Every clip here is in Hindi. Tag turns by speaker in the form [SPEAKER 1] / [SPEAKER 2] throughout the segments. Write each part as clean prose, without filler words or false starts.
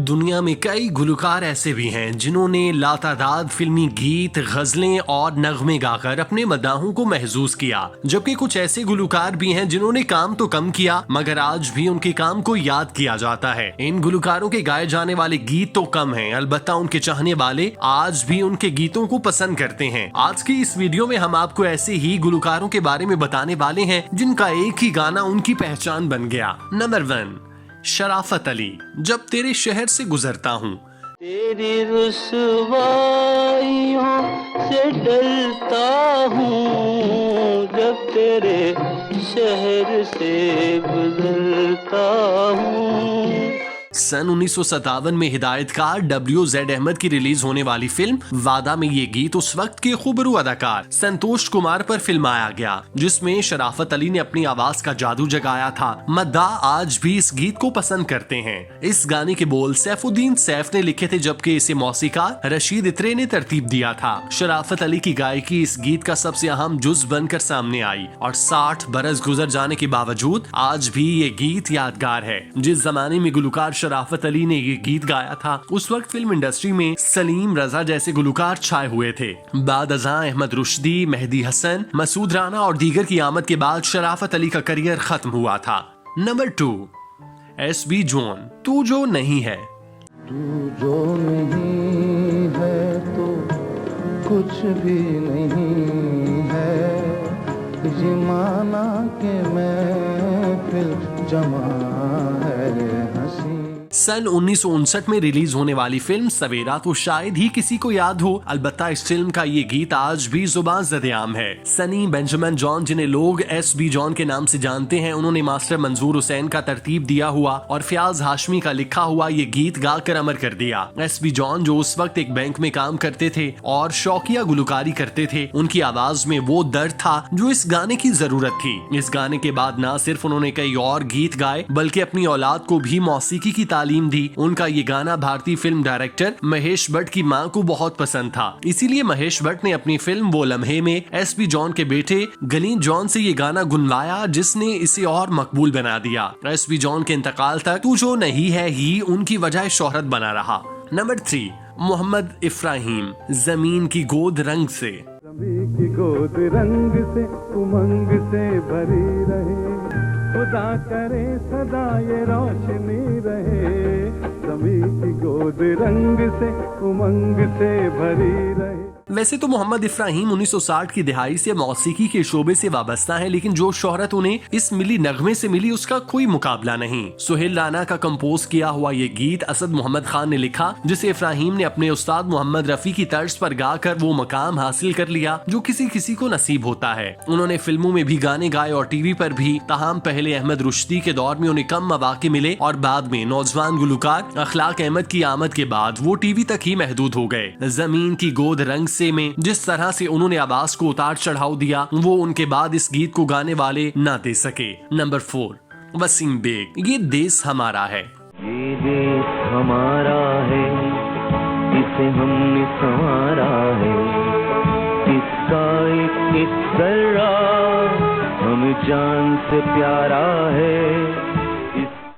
[SPEAKER 1] दुनिया में कई गुलकार ऐसे भी हैं जिन्होंने लातादाद फिल्मी गीत, गजलें और नगमे गाकर अपने मदाहों को महसूस किया, जबकि कुछ ऐसे गुलकार भी हैं जिन्होंने काम तो कम किया मगर आज भी उनके काम को याद किया जाता है। इन गुलकारों के गाए जाने वाले गीत तो कम हैं, अलबत्ता उनके चाहने वाले आज भी उनके गीतों को पसंद करते हैं। आज की इस वीडियो में हम आपको ऐसे ही गुलकारों के बारे में बताने वाले हैं जिनका एक ही गाना उनकी पहचान बन गया। नंबर 1, शराफत अली, जब तेरे शहर से गुजरता हूँ।
[SPEAKER 2] तेरी रुसवाइयों से डरता हूँ, जब तेरे शहर से गुजरता हूँ।
[SPEAKER 1] सन 1957 में हिदायतकार WZ अहमद की रिलीज होने वाली फिल्म वादा में ये गीत उस वक्त के खूबरू अदाकार संतोष कुमार पर फिल्माया गया, जिसमें शराफत अली ने अपनी आवाज का जादू जगाया था। मद्दाह आज भी इस गीत को पसंद करते हैं। इस गाने के बोल सैफुद्दीन सैफ ने लिखे थे, जबकि इसे मौसीकार रशीद इत्रे ने तरतीब दिया था। शराफत अली की गायकी इस गीत का सबसे अहम जुज बनकर सामने आई और 60 बरस गुजर जाने के बावजूद आज भी ये गीत यादगार है। जिस जमाने में गुलकार शराफत अली ने ये गीत गाया था, उस वक्त फिल्म इंडस्ट्री में सलीम रजा जैसे गुलकार छाए हुए थे। बाद अज़ां अहमद रुश्दी, मेहदी हसन, मसूद राना और दीगर की आमद के बाद शराफत अली का करियर खत्म हुआ था। नंबर 2, SB जॉन, तू जो नहीं है।
[SPEAKER 3] तू जो नहीं है तो कुछ भी नहीं है, ये माना के मैं फिर जमा है हंसी।
[SPEAKER 1] सन 1959 में रिलीज होने वाली फिल्म सवेरा तो शायद ही किसी को याद हो, अलबत्ता इस फिल्म का ये गीत आज भी जुबान ज़द-ए-आम है। सनी बेंजामिन जॉन, जिन्हें लोग SB जॉन के नाम से जानते हैं, उन्होंने मास्टर मंजूर हुसैन का तरतीब दिया हुआ और फयाज हाशमी का लिखा हुआ ये गीत गाकर अमर कर दिया। SB जॉन जो उस वक्त एक बैंक में काम करते थे और शौकिया गुलकारी करते थे, उनकी आवाज में वो दर्द था जो इस गाने की जरूरत थी। इस गाने के बाद न सिर्फ उन्होंने कई और गीत गाए बल्कि अपनी औलाद को भी मौसीकी की तालीम दी। उनका ये गाना भारतीय फिल्म डायरेक्टर महेश भट्ट की मां को बहुत पसंद था, इसीलिए महेश भट्ट ने अपनी फिल्म वो लम्हे में SB जॉन के बेटे गलीन जॉन से ये गाना गुनवाया, जिसने इसे और मकबूल बना दिया। SB जॉन के इंतकाल तक तू जो नहीं है ही उनकी वजह शोहरत बना रहा। नंबर 3, मोहम्मद इफ्राहिम, जमीन की गोद रंग से।
[SPEAKER 4] जमीन की गोद रंग से उमंग से भरी रहे, खुदा करे सदा ये रोशनी रहे, ज़मीन की गोद रंग से उमंग से भरी रहे।
[SPEAKER 1] वैसे तो मोहम्मद इफ्राहिम 1960 की दिहाई से मौसीकी के शोबे से वाबस्ता है, लेकिन जो शोहरत उन्हें इस मिली नगमे से मिली उसका कोई मुकाबला नहीं। सुहेल राना का कंपोज किया हुआ ये गीत असद मोहम्मद खान ने लिखा, जिसे इफ्राहिम ने अपने उस्ताद मोहम्मद रफी की तर्ज पर गाकर वो मकाम हासिल कर लिया जो किसी किसी को नसीब होता है। उन्होंने फिल्मों में भी गाने गाए और टीवी पर भी, ताहम पहले अहमद रुश्दी के दौर में उन्हें कम मौके मिले और बाद में नौजवान गुलकार अखलाक अहमद की आमद के बाद वो टीवी तक ही महदूद हो गए। जमीन की गोद रंग से में जिस तरह से उन्होंने आवाज को उतार चढ़ाव दिया, वो उनके बाद इस गीत को गाने वाले ना दे सके। नंबर 4, वसीम बेग, ये देश हमारा है।
[SPEAKER 2] ये देश हमारा है, इसे हमने संवारा है, इसका एक जर्रा हम जान से प्यारा है।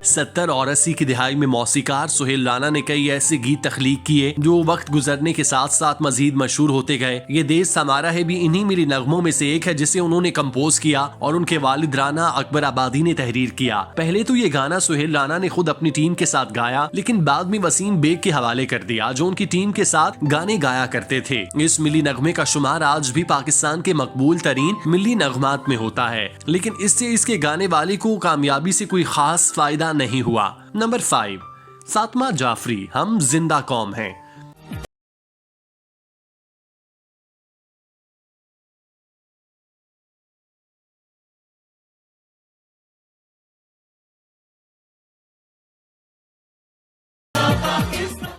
[SPEAKER 1] 70 और 80 की दिहाई में मौसीकार सुहेल राना ने कई ऐसे गीत तख्लीक किए जो वक्त गुजरने के साथ साथ मजीद मशहूर होते गए। ये देश हमारा है भी इन्हीं मिली नगमों में से एक है, जिसे उन्होंने कंपोज किया और उनके वालिद राना अकबर आबादी ने तहरीर किया। पहले तो ये गाना सुहेल राना ने खुद अपनी टीम के साथ गाया, लेकिन बाद में वसीम बेग के हवाले कर दिया जो उनकी टीम के साथ गाने गाया करते थे। इस मिली नगमे का शुमार आज भी पाकिस्तान के मकबूल तरीन मिली नगमात में होता है, लेकिन इससे इसके गाने वाले को कामयाबी से कोई खास फायदा नहीं हुआ। नंबर 5, फातिमा जाफरी, हम जिंदा कौम हैं।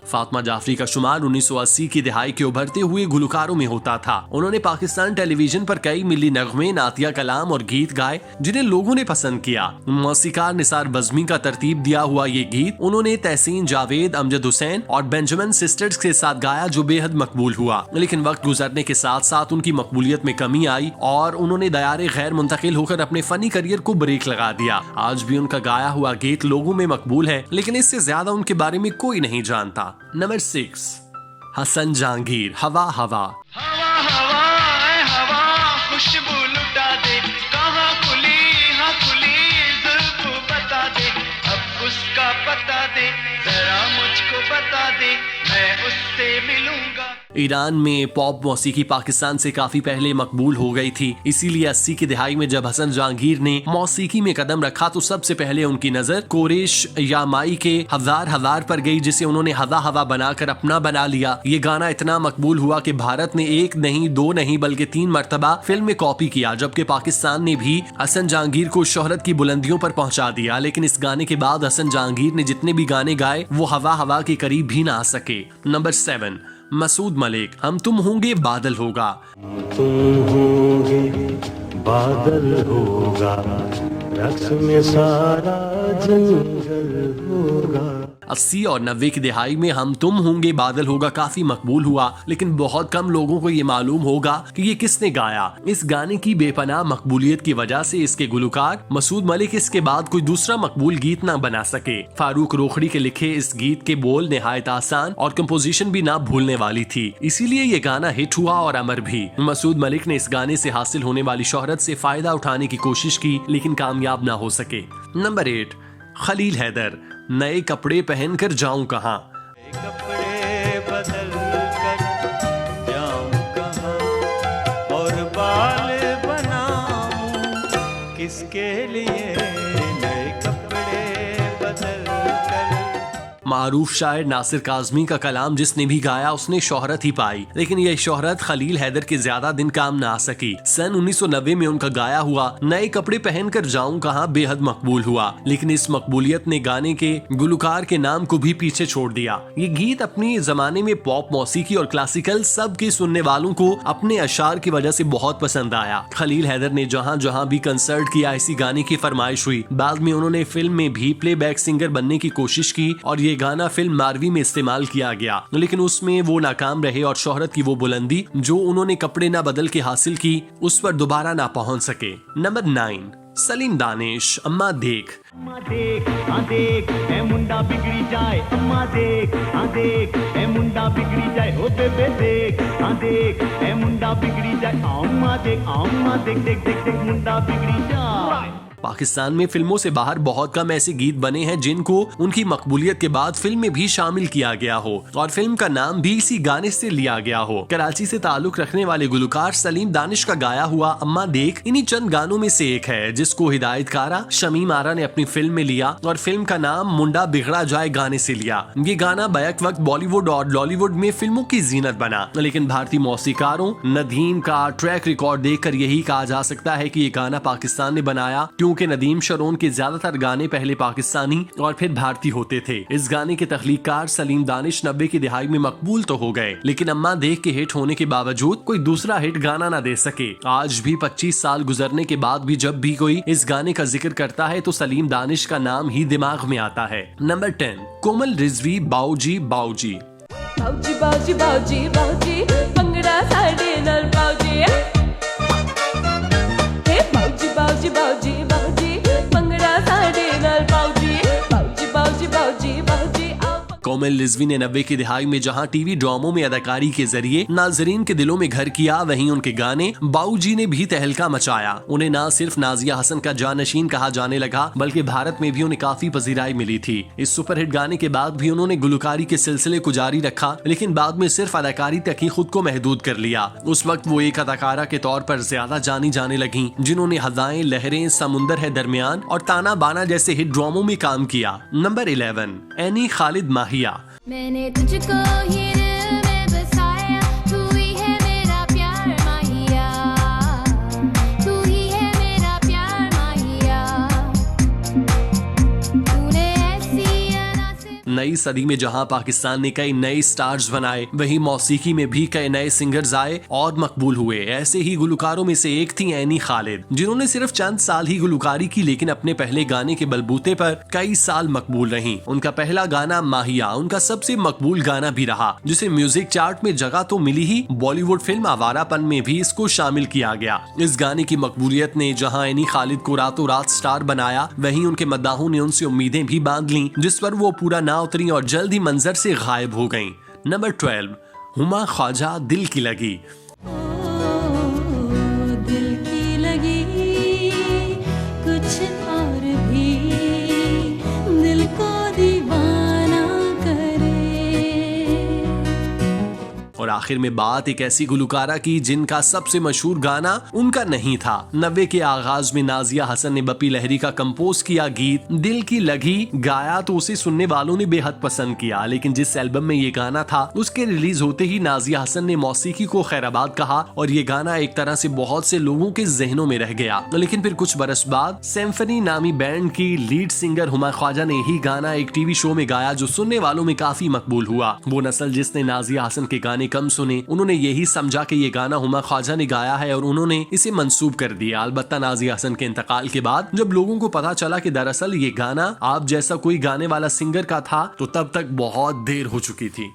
[SPEAKER 1] फातिमा जाफरी का शुमार 1980 की दिहाई के उभरते हुए गुलकारों में होता था। उन्होंने पाकिस्तान टेलीविजन पर कई मिली नगमे, नातिया कलाम और गीत गाए जिन्हें लोगों ने पसंद किया। मौसीकार निसार बज़मी का तरतीब दिया हुआ ये गीत उन्होंने तहसीन जावेद, अमजद हुसैन और बेंजामिन सिस्टर्स के साथ गाया जो बेहद मकबूल हुआ। लेकिन वक्त गुजरने के साथ साथ उनकी मकबूलियत में कमी आई और उन्होंने दयारे गैर मुंतकिल होकर अपने फनी करियर को ब्रेक लगा दिया। आज भी उनका गाया हुआ गीत लोगों में मकबूल है, लेकिन इससे ज्यादा उनके बारे में कोई नहीं जानता। नंबर 6, हसन जहांगीर, हवा हवा।
[SPEAKER 5] हवा हवा ऐ हवा खुशबू लुटा दे, कहाँ खुली हाँ खुली जुल्फ बता दे, अब उसका पता दे, जरा मुझको बता दे, मैं उससे मिलूंगा।
[SPEAKER 1] ईरान में पॉप मौसीकी पाकिस्तान से काफी पहले मकबूल हो गई थी, इसीलिए 80 की दिहाई में जब हसन जहांगीर ने मौसीकी में कदम रखा तो सबसे पहले उनकी नजर कोरेश या माई के हज़ार हज़ार पर गई, जिसे उन्होंने हवा हवा बनाकर अपना बना लिया। ये गाना इतना मकबूल हुआ कि भारत ने एक नहीं, दो नहीं बल्कि 3 मरतबा फिल्म में कॉपी किया, जबकि पाकिस्तान ने भी हसन जहांगीर को शोहरत की बुलंदियों पर पहुंचा दिया। लेकिन इस गाने के बाद हसन जहांगीर ने जितने भी गाने गाए वो हवा हवा के करीब भी ना आ सके। नंबर 7, मसूद मलिक, हम तुम होंगे बादल होगा।
[SPEAKER 2] तुम होंगे बादल होगा, रक्स में सारा जंगल होगा।
[SPEAKER 1] 80 और 90 की दिहाई में हम तुम होंगे बादल होगा काफी मकबूल हुआ, लेकिन बहुत कम लोगों को ये मालूम होगा कि ये किसने गाया। इस गाने की बेपनाह मकबूलियत की वजह से इसके गुलकार मसूद मलिक इसके बाद कोई दूसरा मकबूल गीत ना बना सके। फारूक रोखड़ी के लिखे इस गीत के बोल निहायत आसान और कंपोजिशन भी ना भूलने वाली थी, इसीलिए ये गाना हिट हुआ और अमर भी। मसूद मलिक ने इस गाने से हासिल होने वाली शोहरत से फायदा उठाने की कोशिश की, लेकिन कामयाब ना हो सके। नंबर 8, खलील हैदर, नए कपड़े पहनकर जाऊं कहां।
[SPEAKER 5] कपड़े बदल कर जाऊं कहां और बाल बनाऊं किसके लिए, नए कपड़े बदल कर।
[SPEAKER 1] मारूफ शायर नासिर काज़मी का कलाम जिसने भी गाया उसने शोहरत ही पाई, लेकिन यह शोहरत खलील हैदर के ज्यादा दिन काम ना आ सकी। सन 1990 में उनका गाया हुआ नए कपड़े पहनकर जाऊं कहां बेहद मकबूल हुआ, लेकिन इस मकबूलियत ने गाने के गुलकार के नाम को भी पीछे छोड़ दिया। ये गीत अपने जमाने में पॉप मौसीकी और क्लासिकल सब के सुनने वालों को अपने अशार की वजह से बहुत पसंद आया। खलील हैदर ने जहाँ जहाँ भी कंसर्ट किया इसी गाने की फरमाइश हुई। बाद में उन्होंने फिल्म में भी प्लेबैक सिंगर बनने की कोशिश की और ये गाना फिल्म मारवी में इस्तेमाल किया गया, लेकिन उसमें वो नाकाम रहे और शोहरत की वो बुलंदी जो उन्होंने कपड़े ना बदल के हासिल की उस पर दोबारा ना पहुंच सके। नंबर 9, सलीम दानिश, अम्मा देख।
[SPEAKER 6] अम्मा देख हाँ देख ए मुंडा बिगड़ी जाए, अम्मा देख हाँ देख ए मुंडा बिगड़ी जाए, ओ बेबे देख हाँ देख ए मुंडा बिगड़ी जाए, अम्मा देख देख देख देख मुंडा बिगड़ी जाए।
[SPEAKER 1] पाकिस्तान में फिल्मों से बाहर बहुत कम ऐसे गीत बने हैं जिनको उनकी मकबूलियत के बाद फिल्म में भी शामिल किया गया हो और फिल्म का नाम भी इसी गाने से लिया गया हो। कराची से ताल्लुक रखने वाले गुलकार सलीम दानिश का गाया हुआ अम्मा देख इन्हीं चंद गानों में से एक है जिसको हिदायतकारा शमीम आरा ने अपनी फिल्म में लिया और फिल्म का नाम मुंडा बिगड़ा जाए गाने से लिया। ये गाना बैक वक्त बॉलीवुड और लॉलीवुड में फिल्मों की जीनत बना, लेकिन भारतीय मौसीकारों नदीम का ट्रैक रिकॉर्ड देखकर यही कहा जा सकता है कि ये गाना पाकिस्तान ने बनाया, क्योंकि नदीम शरोन के ज्यादातर गाने पहले पाकिस्तानी और फिर भारतीय होते थे। इस गाने के तख्लीककार सलीम दानिश 90 की दिहाई में मकबूल तो हो गए, लेकिन अम्मा देख के हिट होने के बावजूद कोई दूसरा हिट गाना ना दे सके। आज भी 25 साल गुजरने के बाद भी जब भी कोई इस गाने का जिक्र करता है तो सलीम दानिश का नाम ही दिमाग में आता है। नंबर 10, कोमल रिजवी, बाऊजी बाऊजी।
[SPEAKER 7] बाऊजी बाऊजी बाऊजी बाऊजी भंगड़ा साडे नाल बाऊजी, हे बाऊजी बाऊजी बाऊजी बाऊजी भंगड़ा साडे नाल बाऊजी, बाऊजी बाऊजी बाऊजी बाऊजी।
[SPEAKER 1] कोमल रिजवी ने 90 की दिहाई में जहां टीवी ड्रामों में अदाकारी के जरिए नाजरीन के दिलों में घर किया, वहीं उनके गाने बाऊजी ने भी तहलका मचाया। उन्हें न सिर्फ नाजिया हसन का जानशीन कहा जाने लगा बल्कि भारत में भी उन्हें काफी पजीराई मिली थी। इस सुपरहिट गाने के बाद भी उन्होंने गुलकारी के सिलसिले को जारी रखा, लेकिन बाद में सिर्फ अदाकारी तक ही खुद को महदूद कर लिया। उस वक्त वो एक अदाकारा के तौर पर ज्यादा जानी जाने लगी, जिन्होंने हदाएं, लहरें, समुंदर है दरमियान और ताना बाना जैसे हिट ड्रामों में काम किया। नंबर 11, एनी खालिद माहिया।
[SPEAKER 8] मैंने तुझको ही दिल में बसाया, तू ही है मेरा प्यार माहिया, तू ही है मेरा प्यार माहिया, तूने ऐसी अना से।
[SPEAKER 1] नई सदी में जहां पाकिस्तान ने कई नए स्टार्स बनाए, वहीं मौसीकी में भी कई नए सिंगर्स आए और मकबूल हुए। ऐसे ही गुलकारों में से एक थी एनी खालिद, जिन्होंने सिर्फ चंद साल ही गुलकारी की, लेकिन अपने पहले गाने के बलबूते पर कई साल मकबूल रही। उनका पहला गाना माहिया उनका सबसे मकबूल गाना भी रहा, जिसे म्यूजिक चार्ट में जगह तो मिली ही, बॉलीवुड फिल्म आवारापन में भी इसको शामिल किया गया। इस गाने की मकबूलियत ने जहां एनी खालिद को रातों रात स्टार बनाया, वहीं उनके मद्दाहों ने उनसे उम्मीदें भी बांध लीं, जिस पर वो पूरा ना उतरी और जल्द ही मंजर से गायब हो गईं। नंबर 12, हुमा ख्वाजा, दिल की लगी।
[SPEAKER 7] दिल की लगी कुछ और भी दिल को दीवाना करे।
[SPEAKER 1] और आखिर में बात एक ऐसी गुलकारा की जिनका सबसे मशहूर गाना उनका नहीं था। 90 के आगाज में नाजिया हसन ने बप्पी लहरी का कंपोज किया गीत दिल की लगी गाया तो उसे सुनने वालों ने बेहद पसंद किया, लेकिन जिस एल्बम में ये गाना था उसके रिलीज होते ही नाजिया हसन ने मौसीकी को खैराबाद कहा और ये गाना एक तरह से बहुत से लोगों के जहनों में रह गया। लेकिन फिर कुछ बरस बाद सिम्फनी नामी बैंड की लीड सिंगर हुमा ख्वाजा ने ही गाना एक टीवी शो में गाया, जो सुनने वालों में काफी मकबूल हुआ। वो नस्ल जिसने नाजिया हसन के गाने कम सुने, उन्होंने यही समझा कि ये गाना हुमा ख्वाजा ने गाया है और उन्होंने इसे मंसूब कर दिया। अलबत्ता नाजिया हसन के इंतकाल के बाद जब लोगों को पता चला कि दरअसल ये गाना आप जैसा कोई गाने वाला सिंगर का था, तो तब तक बहुत देर हो चुकी थी।